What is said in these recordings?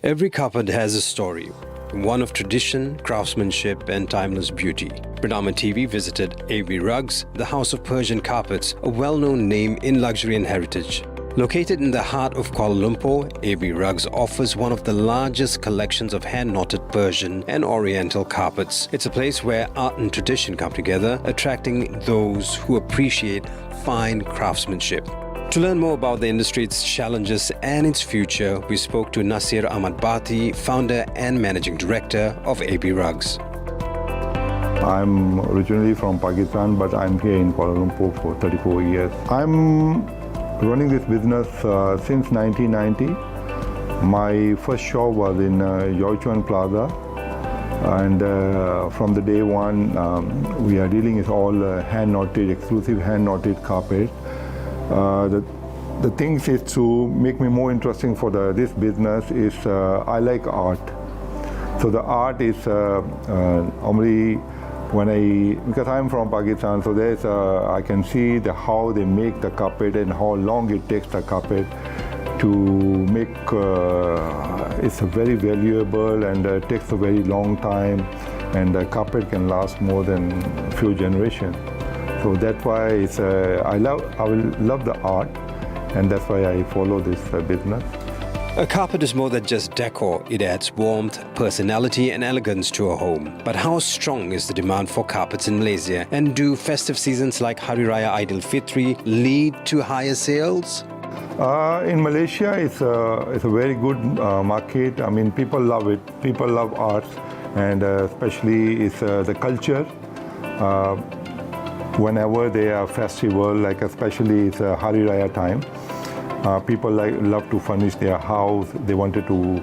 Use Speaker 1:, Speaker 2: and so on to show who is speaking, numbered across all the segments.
Speaker 1: Every carpet has a story, one of tradition, craftsmanship and timeless beauty. Bernama TV visited AbeeRugs, the house of Persian carpets, a well-known name in luxury and heritage. Located in the heart of Kuala Lumpur, AbeeRugs offers one of the largest collections of hand-knotted Persian and Oriental carpets. It's a place where art and tradition come together, attracting those who appreciate fine craftsmanship. To learn more about the industry, its challenges and its future, we spoke to Nasir Ahmad Bhatti, founder and managing director of AbeeRugs.
Speaker 2: I'm originally from Pakistan, but I'm here in Kuala Lumpur for 34 years. I'm running this business since 1990. My first shop was in Yoi Plaza, and from the day one, we are dealing with all hand-knotted, exclusive hand-knotted carpet. The things is to make me more interesting for this business is I like art. So the art is normally because I'm from Pakistan, so there's I can see how they make the carpet and how long it takes the carpet to make. It's very valuable and takes a very long time, and the carpet can last more than a few generations. So that's why I will love the art, and that's why I follow this business.
Speaker 1: A carpet is more than just decor. It adds warmth, personality and elegance to a home. But how strong is the demand for carpets in Malaysia? And do festive seasons like Hari Raya Aidil Fitri lead to higher sales?
Speaker 2: In Malaysia, it's a very good market. I mean, people love it. People love art, and especially it's the culture. Whenever there are festival, like especially it's Hari Raya time, people love to furnish their house. They wanted to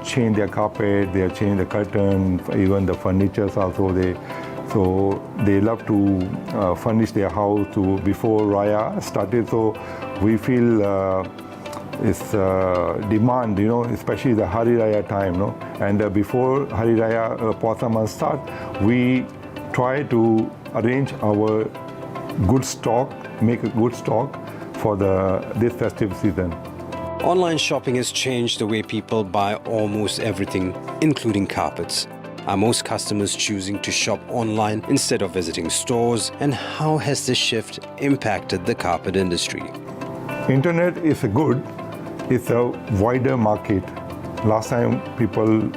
Speaker 2: change their carpet, they change the curtain, even the furniture also. So they love to furnish their house before Raya started. So we feel it's demand, especially the Hari Raya time, And before Hari Raya Puasa month start, we try to arrange our good stock, make a good stock for this festive season.
Speaker 1: Online shopping has changed the way people buy almost everything, including carpets. Are most customers choosing to shop online instead of visiting stores? And how has this shift impacted the carpet industry?
Speaker 2: Internet is it's a wider market. Last time people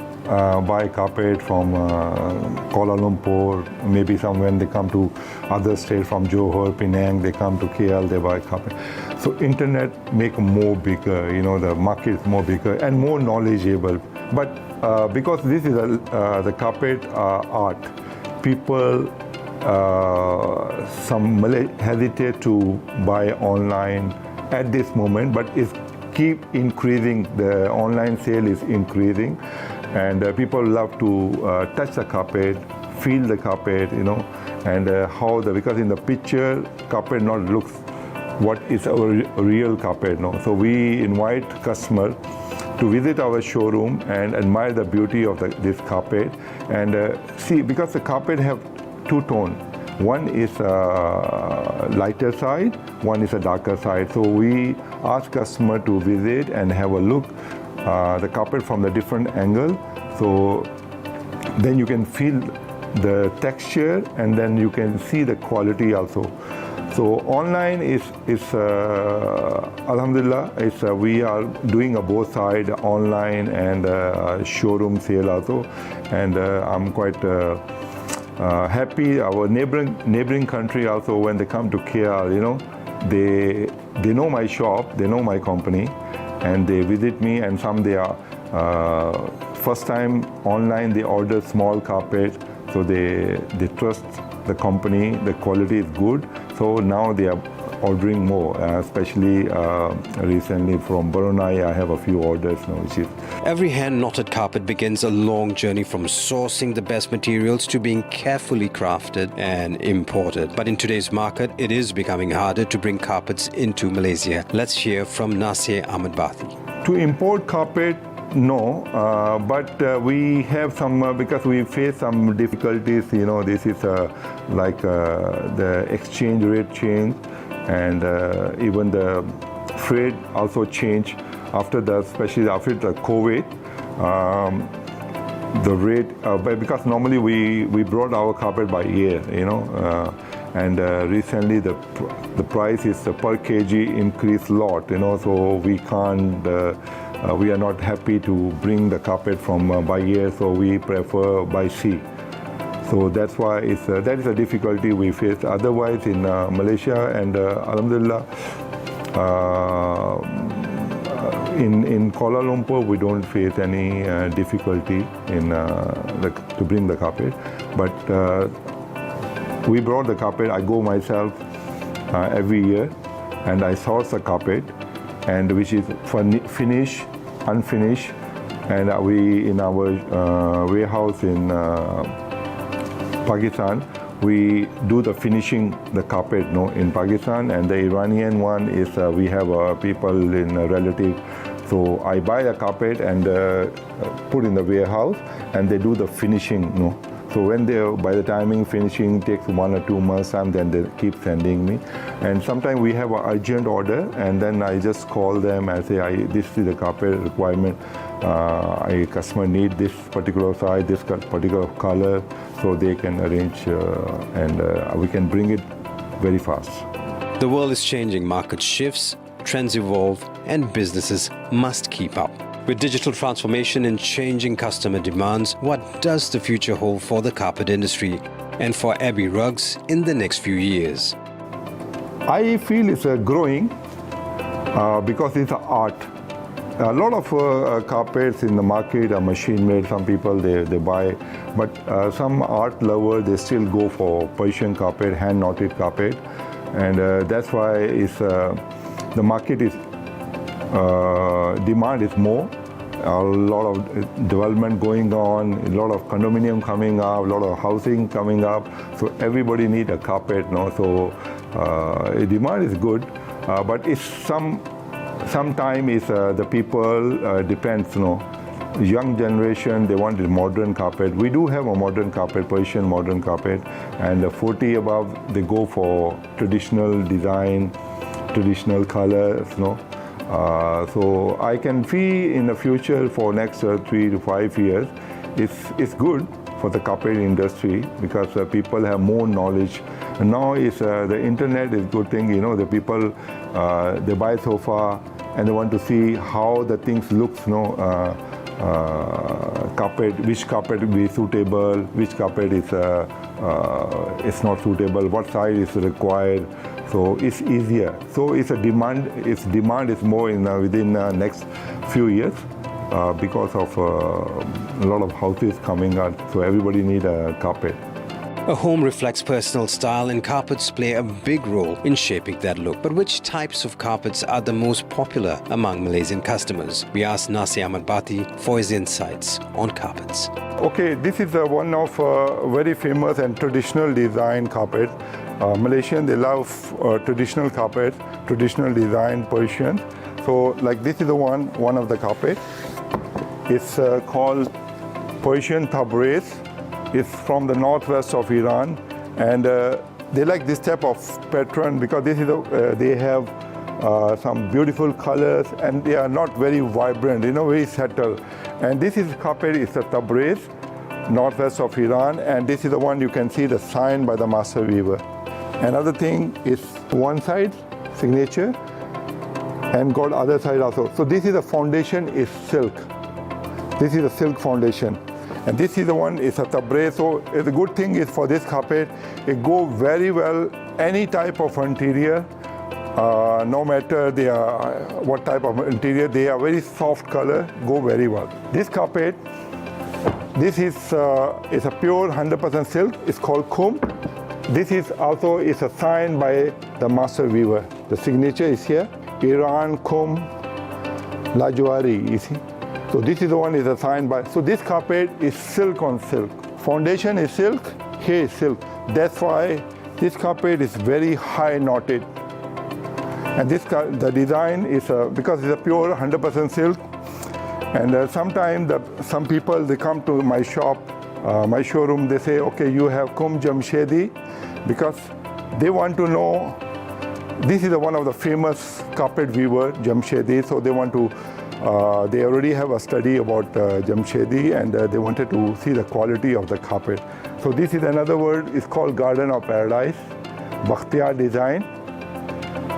Speaker 2: buy carpet from Kuala Lumpur, maybe when they come to other states from Johor, Penang, they come to KL, they buy carpet. So internet make more bigger, the market is more bigger and more knowledgeable. But because this is the carpet art, people some hesitate to buy online at this moment, but it's keep increasing. The online sale is increasing. And people love to touch the carpet, feel the carpet, and because in the picture, carpet not looks what is a real carpet, So we invite customer to visit our showroom and admire the beauty of this carpet and see, because the carpet have two tones. One is a lighter side, one is a darker side. So we ask customer to visit and have a look the carpet from the different angle, so then you can feel the texture and then you can see the quality also. So online is Alhamdulillah, we are doing both side, online and showroom sale also, and I'm quite happy. Our neighboring country also, when they come to KL, they know my shop, they know my company, and they visit me, and some they are first time online they order small carpet, so they trust the company, the quality is good, so now they are ordering more, especially recently from Brunei I have a few orders now.
Speaker 1: Every hand-knotted carpet begins a long journey from sourcing the best materials to being carefully crafted and imported. But in today's market, it is becoming harder to bring carpets into Malaysia. Let's hear from Nasir Ahmad Bhatti.
Speaker 2: To import carpet, no, but we have some, because we face some difficulties, this is like the exchange rate change, and even the freight also change especially after the COVID. the rate, because normally we brought our carpet by year, and recently the price is per kg increased a lot, so we can't, we are not happy to bring the carpet from by year, so we prefer by sea. So that's why that is a difficulty we face. Otherwise, in Malaysia and Alhamdulillah, in Kuala Lumpur, we don't face any difficulty to bring the carpet. But we brought the carpet. I go myself every year, and I source the carpet, and which is finished, unfinished, and we in our warehouse in Pakistan, we do the finishing the carpet in Pakistan, and the Iranian one is we have people in relative. So I buy the carpet and put in the warehouse, and they do the finishing. So when by the timing finishing takes 1 or 2 months time, then they keep sending me. And sometimes we have an urgent order, and then I just call them and say, this is the carpet requirement. A customer need this particular size, this particular color, so they can arrange and we can bring it very fast.
Speaker 1: The world is changing, market shifts, trends evolve, and businesses must keep up. With digital transformation and changing customer demands, what does the future hold for the carpet industry and for AbeeRugs in the next few years?
Speaker 2: I feel it's growing because it's an art. A lot of carpets in the market are machine-made. Some people, they buy, but some art lovers, they still go for Persian carpet, hand-knotted carpet. And that's why the market is, demand is more. A lot of development going on, a lot of condominium coming up, a lot of housing coming up. So everybody need a carpet, So demand is good, but it's sometimes the people depends, young generation, they want a modern carpet. We do have a modern carpet, Persian modern carpet, and 40 above, they go for traditional design, traditional colors, So I can see in the future for next 3 to 5 years, it's good for the carpet industry because people have more knowledge. And now the internet is good thing, the people, they buy sofa and they want to see how the things looks, carpet, which carpet will be suitable, which carpet is not suitable, what size is required. So it's easier. So it's a demand. Its demand is more within next few years because of a lot of houses coming out. So everybody need a carpet.
Speaker 1: A home reflects personal style, and carpets play a big role in shaping that look. But which types of carpets are the most popular among Malaysian customers? We asked Nasir Ahmad Bati for his insights on carpets.
Speaker 2: Okay, this is one of very famous and traditional design carpet. Malaysian, they love traditional carpet, traditional design Persian. So like this is the one of the carpet. It's called Persian Tabriz. It's from the northwest of Iran, and they like this type of pattern because this is they have some beautiful colors, and they are not very vibrant, very subtle. And this is carpet is a Tabriz, northwest of Iran, and this is the one you can see the sign by the master weaver. Another thing is one side signature, and got other side also. So this is the foundation is silk. This is a silk foundation. And this is the one, it's a tabriz. So the good thing is for this carpet, it go very well any type of interior, no matter they are what type of interior, they are very soft color, go very well. This carpet, this is a pure 100% silk. It's called kum. This is also a sign by the master weaver. The signature is here, Iran kum Lajwari, you see. So this is the one is assigned by, so this carpet is silk on silk. Foundation is silk, here is silk. That's why this carpet is very high knotted. And the design is, because it's a pure 100% silk. And sometimes some people, they come to my shop, my showroom, they say, okay, you have Kum Jamshedi, because they want to know, this is one of the famous carpet weaver, Jamshedi, so they want to They already have a study about Jamshedi, and they wanted to see the quality of the carpet. So this is another word, it's called Garden of Paradise, Bakhtiar design.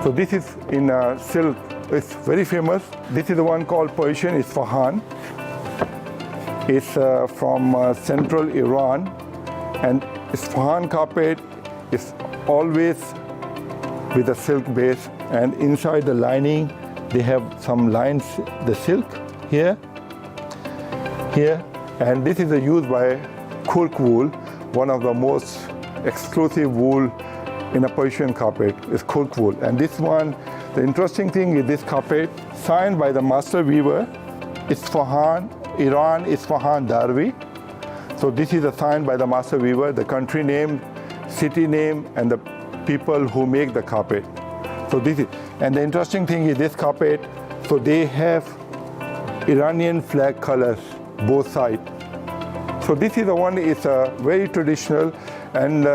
Speaker 2: So this is in silk, it's very famous. This is the one called Persian Isfahan. It's from central Iran, and Isfahan carpet is always with a silk base, and inside the lining they have some lines, the silk here, and this is used by Kurk wool, one of the most exclusive wool in a Persian carpet is Kurk wool. And this one, the interesting thing is this carpet signed by the master weaver, Isfahan, Iran, Isfahan Darwi. So this is a sign by the master weaver, the country name, city name, and the people who make the carpet. So this is, and the interesting thing is this carpet, so they have Iranian flag colors, both sides. So this is the one, it's very traditional, and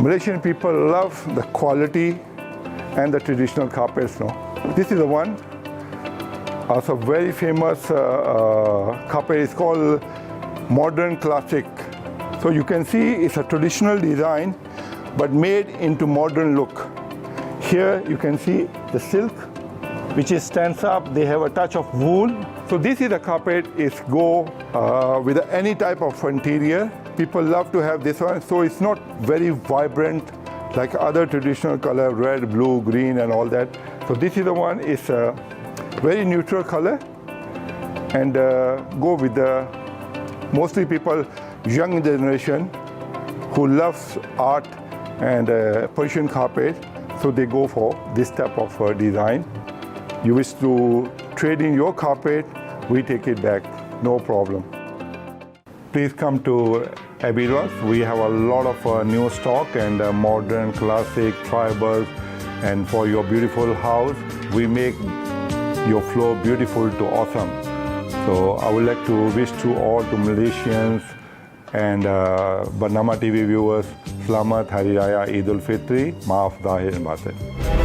Speaker 2: Malaysian people love the quality and the traditional carpets now. This is the one, also very famous carpet, it's called Modern Classic. So you can see it's a traditional design, but made into modern look. Here you can see the silk, which is stands up. They have a touch of wool. So this is a carpet. It's go with any type of interior. People love to have this one. So it's not very vibrant like other traditional color, red, blue, green, and all that. So this is the one. It's a very neutral color, and go with the mostly people, young generation, who loves art and Persian carpet. So they go for this type of design. You wish to trade in your carpet, we take it back, no problem. Please come to AbeeRugs. We have a lot of new stock and modern, classic, tribal, and for your beautiful house, we make your floor beautiful to awesome. So I would like to wish to all to Malaysians and Bernama TV viewers, Selamat Hari Raya Idul Fitri, Maaf Zahir Batin.